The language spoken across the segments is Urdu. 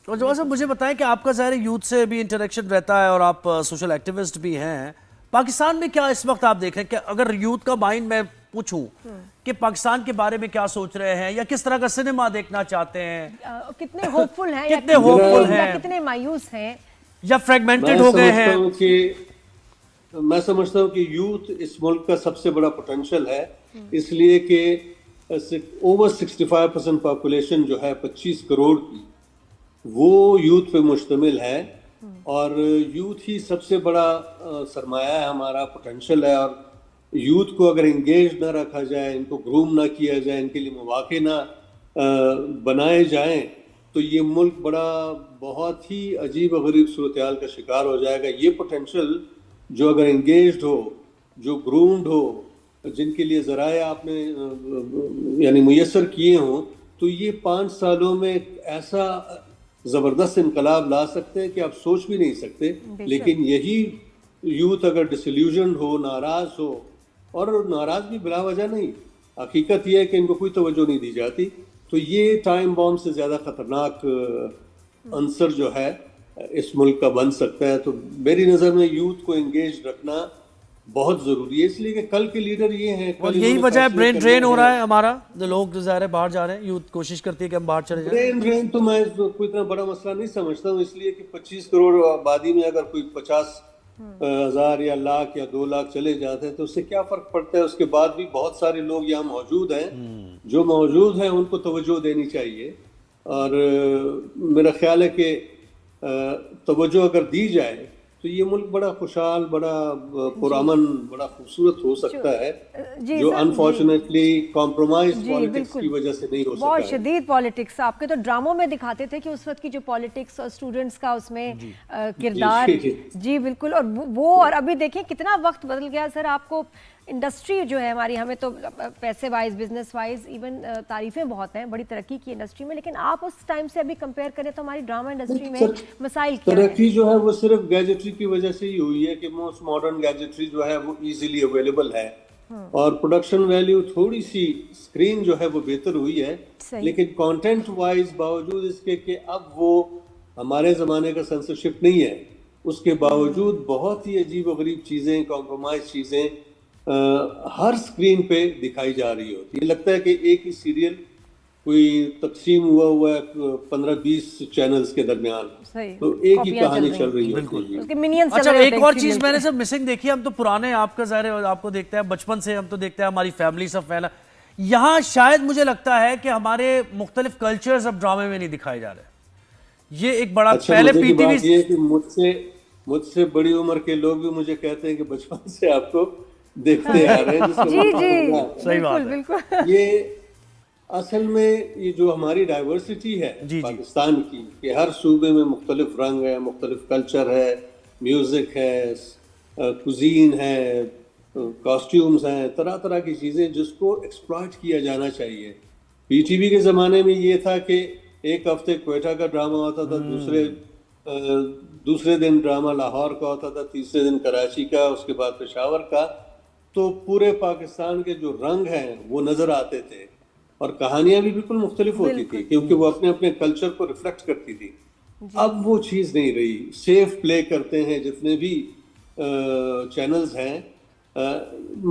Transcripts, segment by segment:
اور جواد صاحب مجھے بتائیں کہ آپ کا ظاہر یوتھ سے بھی انٹریکشن رہتا ہے اور آپ سوشل ایکٹیوسٹ بھی ہیں. پاکستان میں کیا اس وقت آپ دیکھ رہے ہیں کہ اگر یوتھ کا مائنڈ میں پوچھوں کہ پاکستان کے بارے میں کیا سوچ رہے ہیں یا کس طرح کا سنیما دیکھنا چاہتے ہیں, کتنے ہوپ فل ہیں, کتنے ہوپ فل ہیں, کتنے مایوس ہیں, یا فریگمنٹڈ ہو گئے ہیں؟ میں سمجھتا ہوں کہ یوتھ اس ملک کا سب سے بڑا پوٹینشل ہے, اس لیے کہ اوور 65% پاپولیشن جو ہے 25 کروڑ کی وہ یوتھ پہ مشتمل ہے, اور یوتھ ہی سب سے بڑا سرمایہ ہے, ہمارا پوٹینشل ہے. اور یوتھ کو اگر انگیج نہ رکھا جائے, ان کو گروم نہ کیا جائے, ان کے لیے مواقع نہ بنائے جائیں تو یہ ملک بہت ہی عجیب و غریب صورتحال کا شکار ہو جائے گا. یہ پوٹینشل جو اگر انگیجڈ ہو, جو گرومڈ ہو, جن کے لیے ذرائع آپ نے یعنی میسر کیے ہوں, تو یہ 5 سالوں میں ایسا زبردست انقلاب لا سکتے ہیں کہ آپ سوچ بھی نہیں سکتے. لیکن یہی یوتھ اگر ڈسلیوژنڈ ہو, ناراض ہو, اور ناراض بھی بلا وجہ نہیں, حقیقت یہ ہے کہ ان کو کوئی توجہ نہیں دی جاتی, تو یہ ٹائم بام سے زیادہ خطرناک عنصر جو ہے اس ملک کا بن سکتا ہے. تو میری نظر میں یوتھ کو انگیج رکھنا بہت ضروری ہے, اس لیے کہ کل کے لیڈر یہ ہیں. اور یہی وجہ ہے برین ڈرین ہو رہا ہے ہمارا, جو لوگ ظاہر ہے باہر جا رہے ہیں, یوتھ کوشش کرتی ہے کہ ہم باہر چلے جائیں. برین ڈرین تو میں کوئی اتنا بڑا مسئلہ نہیں سمجھتا ہوں, اس لیے کہ 25 کروڑ آبادی میں اگر کوئی 50,000 یا لاکھ یا 2 لاکھ چلے جاتے ہیں تو اس سے کیا فرق پڑتا ہے. اس کے بعد بھی بہت سارے لوگ یہاں موجود ہیں, جو موجود ہیں ان کو توجہ دینی چاہیے, اور میرا خیال ہے کہ توجہ اگر دی جائے تو یہ ملک بڑا خوشحال, بڑا پرامن, بڑا خوبصورت ہو سکتا ہے, جو انفارچونیٹلی کمپرومائز پالیٹکس کی وجہ سے نہیں ہو سکتا. بہت شدید پالیٹکس آپ کے تو ڈراموں میں دکھاتے تھے کہ اس وقت کی جو پالیٹکس اور اسٹوڈنٹس کا اس میں کردار, جی بالکل, اور وہ, اور ابھی دیکھیں کتنا وقت بدل گیا سر. آپ کو انڈسٹری جو ہے ہماری, ہمیں تو پیسے وائز, بزنس وائز ایون تعریفیں بہت ہیں, بڑی ترقی کی انڈسٹری میں, لیکن آپ اس ٹائم سے ابھی کمپیئر کریں تو ہماری ڈرامہ انڈسٹری میں مسائل کیا ہیں؟ ترقی جو ہے وہ صرف گیجٹری کی وجہ سے ہی ہوئی ہے کہ موسٹ ماڈرن گیجٹری جو ہے وہ ایزیلی اویلیبل ہے, اور پروڈکشن ویلیو تھوڑی سی اسکرین جو ہے وہ بہتر ہوئی ہے, لیکن کانٹینٹ وائز باوجود اس کے کہ اب وہ ہمارے زمانے کا سینسرشپ نہیں ہے, اس کے باوجود بہت ہی عجیب و غریب چیزیں, کمپرومائز چیزیں ہر اسکرین پہ دکھائی جا رہی ہوتی ہے. لگتا ہے کہ ایک ہی سیریل کوئی تقسیم ہوا ہے 15-20 چینلز کے درمیان, تو ایک ہی کہانی چل رہی ہوتی ہے. اچھا, ایک اور چیز میں نے سب مسنگ دیکھی, ہم تو پرانے, آپ کا ظاہر ہے آپ کو دیکھتے ہیں بچپن سے, ہم تو دیکھتے ہیں ہماری فیملی سب فیلا, یہاں شاید مجھے لگتا ہے کہ ہمارے مختلف کلچرز اب ڈرامے میں نہیں دکھائے جا رہے. یہ ایک بڑا پہلے پی ٹی وی, یہ کہ مجھ سے بڑی عمر کے لوگ بھی مجھے کہتے ہیں کہ بچپن سے آپ کو دیکھتے آ رہے ہیں. جی جی صحیح بات ہے. یہ اصل میں یہ جو ہماری ڈائیورسٹی ہے پاکستان کی, کہ ہر صوبے میں مختلف رنگ ہے, مختلف کلچر ہے, میوزک ہے, کوزین ہے, کاسٹیومز ہیں, طرح طرح کی چیزیں جس کو ایکسپلائٹ کیا جانا چاہیے. پی ٹی وی کے زمانے میں یہ تھا کہ ایک ہفتے کوئٹہ کا ڈرامہ ہوتا تھا, دوسرے دن ڈرامہ لاہور کا ہوتا تھا, تیسرے دن کراچی کا, اس کے بعد پشاور کا, تو پورے پاکستان کے جو رنگ ہیں وہ نظر آتے تھے, اور کہانیاں بھی بالکل مختلف ہوتی تھی کیونکہ وہ اپنے اپنے کلچر کو ریفلیکٹ کرتی تھی. اب وہ چیز نہیں رہی. سیف پلے کرتے ہیں جتنے بھی چینلز ہیں,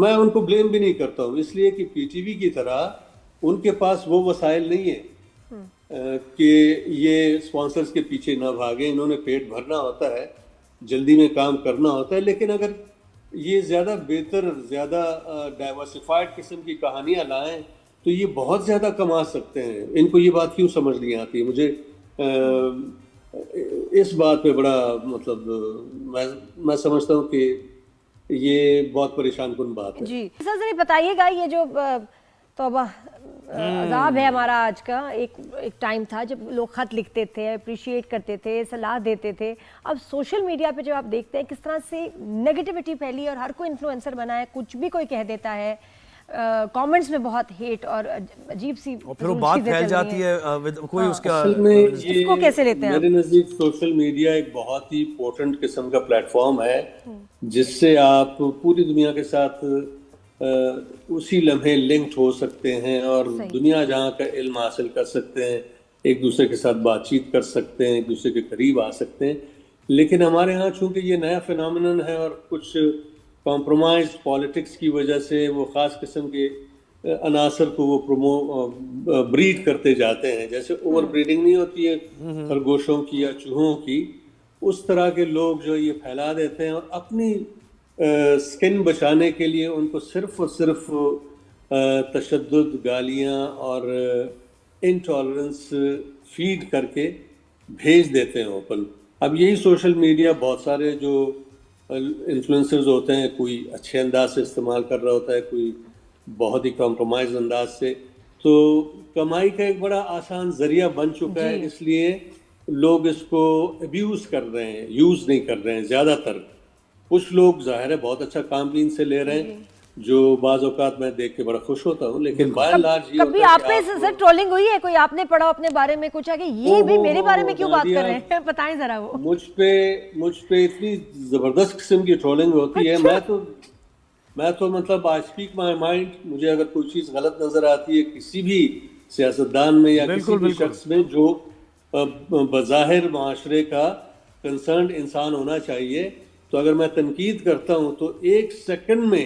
میں ان کو بلیم بھی نہیں کرتا ہوں, اس لیے کہ پی ٹی وی کی طرح ان کے پاس وہ وسائل نہیں ہیں کہ یہ اسپانسرز کے پیچھے نہ بھاگیں. انہوں نے پیٹ بھرنا ہوتا ہے, جلدی میں کام کرنا ہوتا ہے, لیکن اگر یہ زیادہ بہتر, زیادہ ڈائیورسفائڈ قسم کی کہانیاں لائیں تو یہ بہت زیادہ کما سکتے ہیں. ان کو یہ بات کیوں سمجھ نہیں آتی ہے؟ مجھے اس بات پہ بڑا مطلب میں سمجھتا ہوں کہ یہ بہت پریشان کن بات ہے. جی سر ذرا بتائیے گا, یہ جو توبہ عذاب ہے ہمارا آج کا, ایک ٹائم تھا جب لوگ خط لکھتے تھے, اپریشیٹ کرتے تھے, صلاح دیتے تھے. اب سوشل میڈیا پہ جب آپ دیکھتے ہیں کس طرح سے نیگیٹیوٹی پھیلی اور ہر کوئی انفلوئنسر بنا ہے, کچھ بھی کوئی کہہ دیتا ہے, کامنٹس میں بہت ہیٹ اور عجیب سی, اور پھر وہ بات پھیل جاتی ہے, کوئی اس کا اس کو کیسے لیتے ہیں؟ میرے نزدیک سوشل میڈیا ایک بہت ہی پورٹنٹ قسم کا پلیٹ فارم ہے جس سے آپ پوری دنیا کے ساتھ اسی لمحے لنکڈ ہو سکتے ہیں اور دنیا جہاں کا علم حاصل کر سکتے ہیں. ایک دوسرے کے ساتھ بات چیت کر سکتے ہیں, ایک دوسرے کے قریب آ سکتے ہیں. لیکن ہمارے ہاں چونکہ یہ نیا فینومینن ہے اور کچھ کمپرومائز پالیٹکس کی وجہ سے وہ خاص قسم کے عناصر کو وہ بریڈ کرتے جاتے ہیں, جیسے اوور بریڈنگ نہیں ہوتی ہے خرگوشوں کی یا چوہوں کی, اس طرح کے لوگ جو یہ پھیلا دیتے ہیں اور اپنی سکن بچانے کے لیے ان کو صرف اور صرف تشدد, گالیاں اور انٹالرنس فیڈ کر کے بھیج دیتے ہیں اوپن. اب یہی سوشل میڈیا بہت سارے جو انفلوئنسرز ہوتے ہیں, کوئی اچھے انداز سے استعمال کر رہا ہوتا ہے, کوئی بہت ہی کمپرومائز انداز سے, تو کمائی کا ایک بڑا آسان ذریعہ بن چکا ہے. اس لیے لوگ اس کو ابیوز کر رہے ہیں, یوز نہیں کر رہے ہیں زیادہ تر. کچھ لوگ ظاہر ہے بہت اچھا کام بھی ان سے لے رہے ہیں, جو بعض اوقات میں دیکھ کے بڑا خوش ہوتا ہوں, لیکن بائی اینڈ لارج یہ کبھی آپ پہ سر ٹرولنگ ہوئی ہے, کوئی آپ نے پڑھا اپنے بارے میں کچھ ہے کہ یہ بھی میرے بارے میں کیوں بات کر رہے ہیں, بتائیں ذرا. وہ مجھ پہ اتنی زبردست قسم کی ٹرولنگ ہوتی ہے, میں تو مطلب آئی اسپیک مائی مائنڈ. مجھے اگر کوئی چیز غلط نظر آتی ہے کسی بھی سیاستدان میں یا کسی بھی شخص میں جو بظاہر معاشرے کا کنسرنڈ انسان ہونا چاہیے, تو اگر میں تنقید کرتا ہوں تو ایک سیکنڈ میں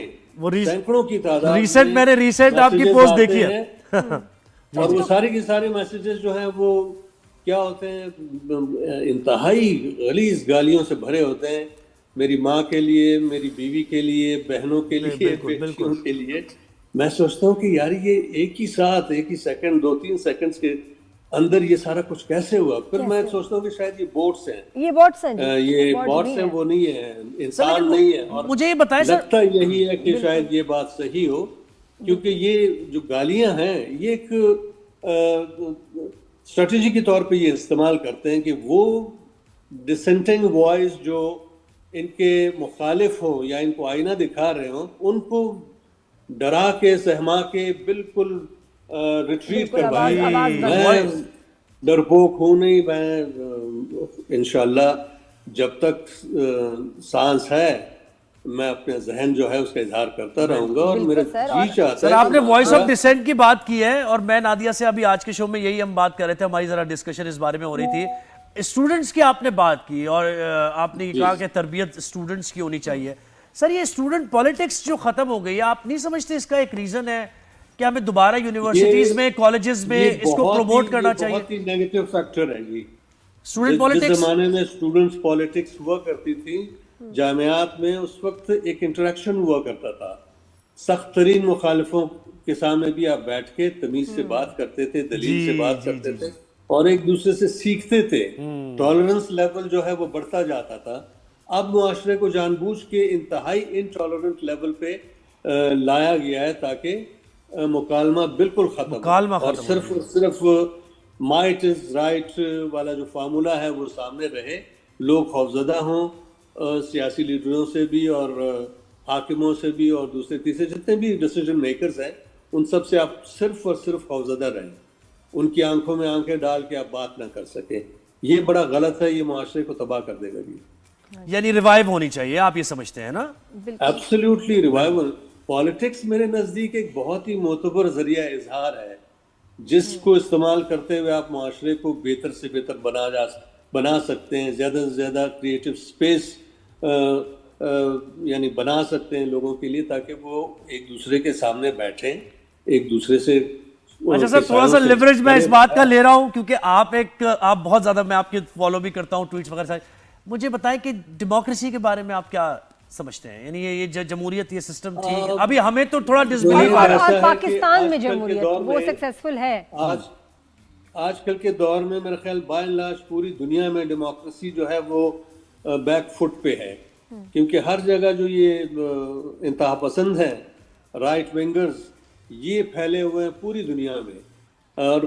سینکڑوں کی تعداد میں نے ریسنٹ آپ کی پوسٹ دیکھی ہے, اور وہ سارے کے سارے میسیجز جو ہیں وہ کیا ہوتے ہیں, انتہائی غلیظ گالیوں سے بھرے ہوتے ہیں. میری ماں کے لیے, میری بیوی کے لیے, بہنوں کے لیے, بیٹیوں کے لیے. میں سوچتا ہوں کہ یار یہ ایک ہی ساتھ, ایک ہی سیکنڈ, 2-3 سیکنڈز کے اندر یہ سارا کچھ کیسے ہوا. پھر میں سوچتا ہوں کہ شاید یہ بوٹس ہیں, یہ بوٹس ہیں, وہ نہیں ہیں, انسان نہیں ہے. اور مجھے یہ بتائیں سر, لگتا یہی ہے کہ شاید یہ بات صحیح ہو, کیونکہ یہ جو گالیاں ہیں یہ ایک اسٹریٹجی کے طور پہ یہ استعمال کرتے ہیں کہ وہ ڈسینٹنگ وائس جو ان کے مخالف ہوں یا ان کو آئینہ دکھا رہے ہوں, ان کو ڈرا کے سہما کے بالکل ریٹریٹ کروائے. میں ڈرپوک ہوں نہیں, میں انشاءاللہ جب تک سانس ہے میں اپنے ذہن جو ہے اس کا اظہار کرتا رہوں گا. اور میرا جی چاہتا ہے. سر آپ نے وائس آف ڈسینٹ کی بات کی ہے, اور میں نادیہ سے ابھی آج کے شو میں یہی ہم بات کر رہے تھے, ہماری ذرا ڈسکشن اس بارے میں ہو رہی تھی. اسٹوڈنٹس کی آپ نے بات کی اور آپ نے کہا کہ تربیت اسٹوڈنٹس کی ہونی چاہیے. سر یہ اسٹوڈنٹ پالیٹکس جو ختم ہو گئی ہے, آپ نہیں سمجھتے اس کا ایک ریزن ہے کہ ہمیں دوبارہ یونیورسٹیز میں, کالجز میں اس کو پروموٹ کرنا چاہیے؟ بہت ہی نیگیٹو فیکٹر ہے یہ اسٹوڈنٹ پالیٹکس. جس زمانے میں اسٹوڈنٹس پالیٹکس ہوا کرتی تھی جامعات میں, اس وقت ایک انٹریکشن ہوا کرتا تھا. سخت ترین مخالفوں کے سامنے بھی آپ بیٹھ کے تمیز سے بات کرتے تھے, دلیل سے بات کرتے تھے, اور ایک دوسرے سے سیکھتے تھے. ٹالرنس لیول جو ہے وہ بڑھتا جاتا تھا. اب معاشرے کو جان بوجھ کے انتہائی انٹالرنٹ لیول پہ لایا گیا ہے تاکہ مکالمہ بالکل ختم ہو, اور صرف مائٹ از رائٹ والا جو فارمولہ ہے وہ سامنے رہے. لوگ خوفزدہ ہوں, سیاسی لیڈروں سے بھی اور حاکموں سے بھی اور دوسرے تیسرے جتنے بھی ڈیسیجن میکرز ہیں, ان سب سے آپ صرف اور صرف خوفزدہ رہیں. ان کی آنکھوں میں آنکھیں ڈال کے آپ بات نہ کر سکیں. یہ بڑا غلط ہے, یہ معاشرے کو تباہ کر دے گا. یعنی ریوائیو ہونی چاہیے, آپ یہ سمجھتے ہیں نا؟ Absolutely revival. پالیٹکس میرے نزدیک ایک بہت ہی معتبر ذریعہ اظہار ہے, جس کو استعمال کرتے ہوئے آپ معاشرے کو بہتر سے بہتر بنا سکتے ہیں. زیادہ سے زیادہ کریٹو سپیس یعنی بنا سکتے ہیں لوگوں کے لیے, تاکہ وہ ایک دوسرے کے سامنے بیٹھیں, ایک دوسرے سے. اچھا سر, تھوڑا سا لیوریج میں اس بات کا لے رہا ہوں کیونکہ آپ بہت زیادہ, میں آپ کے فالو بھی کرتا ہوں ٹویٹس وغیرہ. مجھے بتائیں کہ ڈیموکریسی کے بارے میں آپ کیا سمجھتے ہیں؟ یعنی یہ جمہوریت, یہ سسٹم ٹھیک ہے؟ ابھی ہمیں تو تھوڑا ڈسبلیف آ رہا ہے. اور پاکستان میں جمہوریت وہ سکسیسفل ہے. آج کل کے دور میں میرا خیال بائی اینڈ لارج پوری دنیا میں ڈیموکریسی جو ہے وہ بیک فٹ پہ ہے, کیونکہ ہر جگہ جو یہ انتہا پسند ہیں, رائٹ ونگرز, یہ پھیلے ہوئے ہیں پوری دنیا میں. اور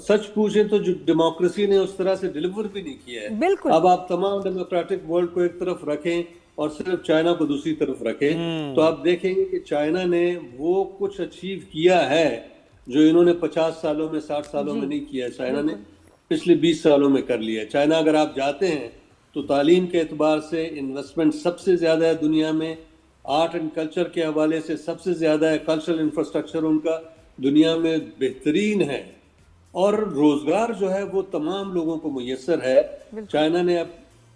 سچ پوچھیں تو جو ڈیموکریسی نے اس طرح سے ڈیلیور بھی نہیں کیا ہے. اب آپ تمام ڈیموکریٹک ورلڈ کو ایک طرف رکھیں اور صرف چائنا کو دوسری طرف رکھیں, تو آپ دیکھیں گے کہ چائنا نے وہ کچھ اچیو کیا ہے جو انہوں نے 50 سالوں میں 60 سالوں میں نہیں کیا ہے. چائنا نے پچھلے 20 سالوں میں کر لیا ہے. چائنا اگر آپ جاتے ہیں تو تعلیم کے اعتبار سے انویسٹمنٹ سب سے زیادہ ہے دنیا میں, آرٹ اینڈ کلچر کے حوالے سے سب سے زیادہ ہے, کلچرل انفراسٹرکچر ان کا دنیا میں بہترین ہے. اور روزگار جو ہے وہ تمام لوگوں کو میسر ہے. چائنا نے اب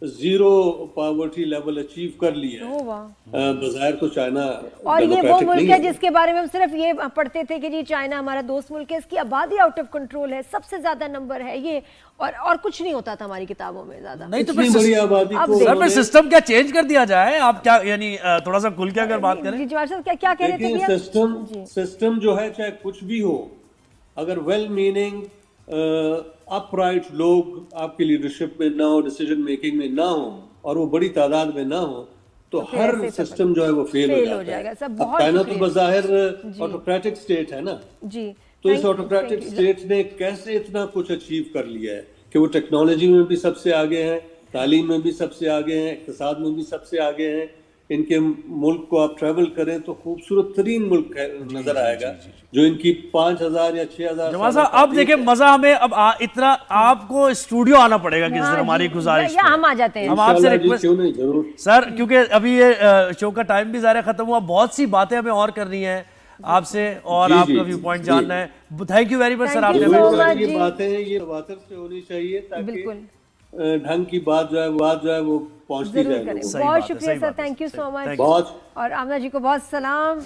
زیرو پاورٹی لیول اچیو کر لیا ہے. بظاہر تو چائنا اور یہ وہ ملک ہے جس کے بارے میں ہم صرف یہ پڑھتے تھے کہ جی چائنا ہمارا دوست ملک ہے, اس کی آبادی آؤٹ آف کنٹرول ہے, سب سے زیادہ نمبر ہے یہ, اور کچھ نہیں ہوتا تھا ہماری کتابوں میں زیادہ. نہیں تو اتنی بڑی آبادی کو سر پھر سسٹم کیا چینج کر دیا جائے؟ آپ کیا یعنی تھوڑا سا کھل کے اگر بات کریں. جی جوار صاحب کیا کہہ رہے تھے دیکھیں سسٹم جو ہے چاہے کچھ بھی ہو, اگر ویل میننگ اپ رائٹ لوگ آپ کی لیڈرشپ میں نہ ہو, ڈیسیجن میکنگ میں نہ ہو, اور وہ بڑی تعداد میں نہ ہو, تو ہر سسٹم جو ہے وہ فیل ہو جاتا ہے. اب چائنا تو بظاہر آٹوکریٹک اسٹیٹ ہے نا, تو اس آٹوکریٹک اسٹیٹ نے کیسے اتنا کچھ اچیو کر لیا ہے کہ وہ ٹیکنالوجی میں بھی سب سے آگے ہیں, تعلیم میں بھی سب سے آگے ہیں, اقتصاد میں بھی سب سے آگے ہیں. ان کے ملک کو آپ ٹریول کریں تو خوبصورت ترین ملک نظر آئے گا, جو ان کی 5,000 یا 6,000. جمال صاحب اب دیکھیں مزہ ہمیں اب اتنا آپ کو اسٹوڈیو آنا پڑے گا کس دن, ہماری گزارش ہم آ جاتے ہیں ہم آپ سے ریکویسٹ کیوں نہیں, ضرور سر, کیونکہ ابھی یہ شو کا ٹائم بھی ظاہر ختم ہوا, بہت سی باتیں ہمیں اور کرنی ہیں آپ سے, اور آپ کا ویو پوائنٹ جاننا ہے. تھینک یو ویری مچ سر. آپ نے یہ باتیں یہ تواتر سے ہونی چاہیے تاکہ ڈھنگ کی بات جو ہے وہ پہنچتی جائے. بہت شکریہ سر, تھینک یو سو مچ. اور آمنہ جی کو بہت سلام.